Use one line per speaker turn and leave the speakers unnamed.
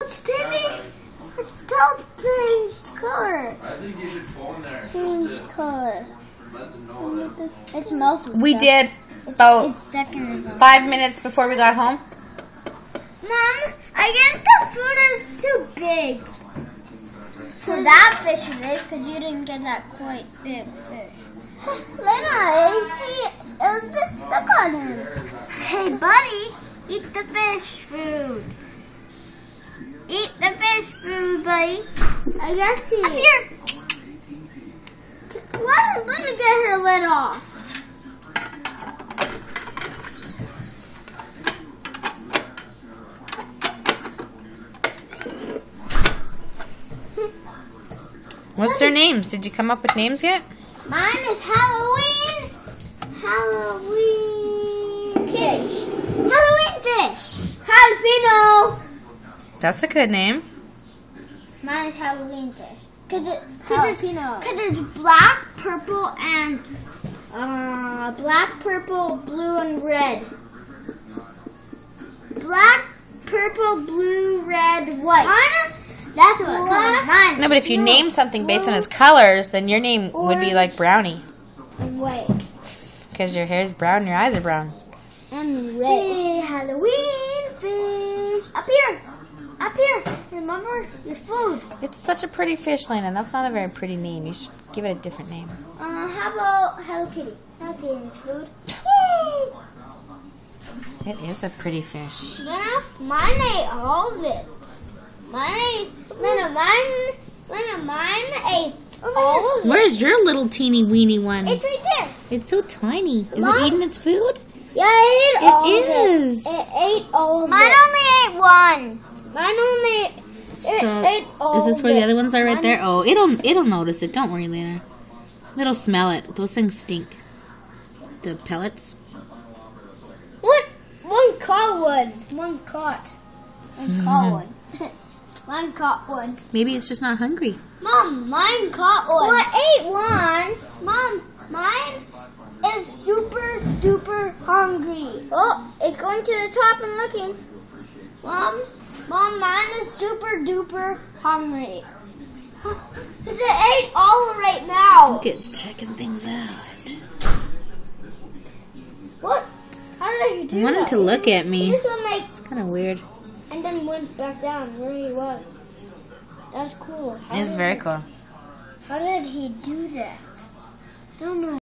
it's changing. It's still changed color.
I think you should phone there.
Changed color.
Let them know that.
Its mouth is
We
stuck.
did about
It's stuck in his mouth.
5 minutes before we got home.
Mom, I guess the food is too big. For that fish it is, because you didn't get that quite big fish. Lena, it was just stuck on him. Hey, buddy, eat the fish food. Eat the fish food, buddy. I guess he... Up here. Why does Lena get her lid off?
What's their names? Did you come up with names yet?
Mine is Halloween. Halloween fish. Halloween fish. Jalapeno.
That's a good name.
Mine is Halloween fish. Cause it's black, purple, and black, purple, blue, and red. Black, purple, blue, red, white. Mine is. That's what mine.
No, but if you name something based on its colors, then your name would be like Brownie.
White.
Because your hair's brown and your eyes are brown.
And red. Hey, Halloween fish. Up here. Up here. Remember your food.
It's such a pretty fish, Lena. That's not a very pretty name. You should give it a different name.
How about Hello Kitty? That's his food.
It is a pretty fish.
Yeah, mine ate all of it. Mine ate all of it.
Where's your little teeny weeny one?
It's right there.
It's so tiny. Is
Mom?
it eating its food?
Yeah, it ate all of it.
It is.
It ate all of it. Mine only ate one. Mine only ate all
Is this where the other ones are right
Mine-
there? Oh, it'll notice it. Don't worry, Lena. It'll smell it. Those things stink. The pellets.
What? One caught one. One caught. One caught one. Mine caught one.
Maybe it's just not hungry.
Mom, mine caught one. Well, I ate one. Mom, mine is super duper hungry. Oh, it's going to the top and looking. Mom, mine is super duper hungry. Because it ate all right now.
Look, it's checking things out.
What? How did you do
I wanted
that?
to look at me.
This one like,
It's kind of weird.
and then went back down where he was. That's cool.
It's very cool.
How did he do that? I don't know.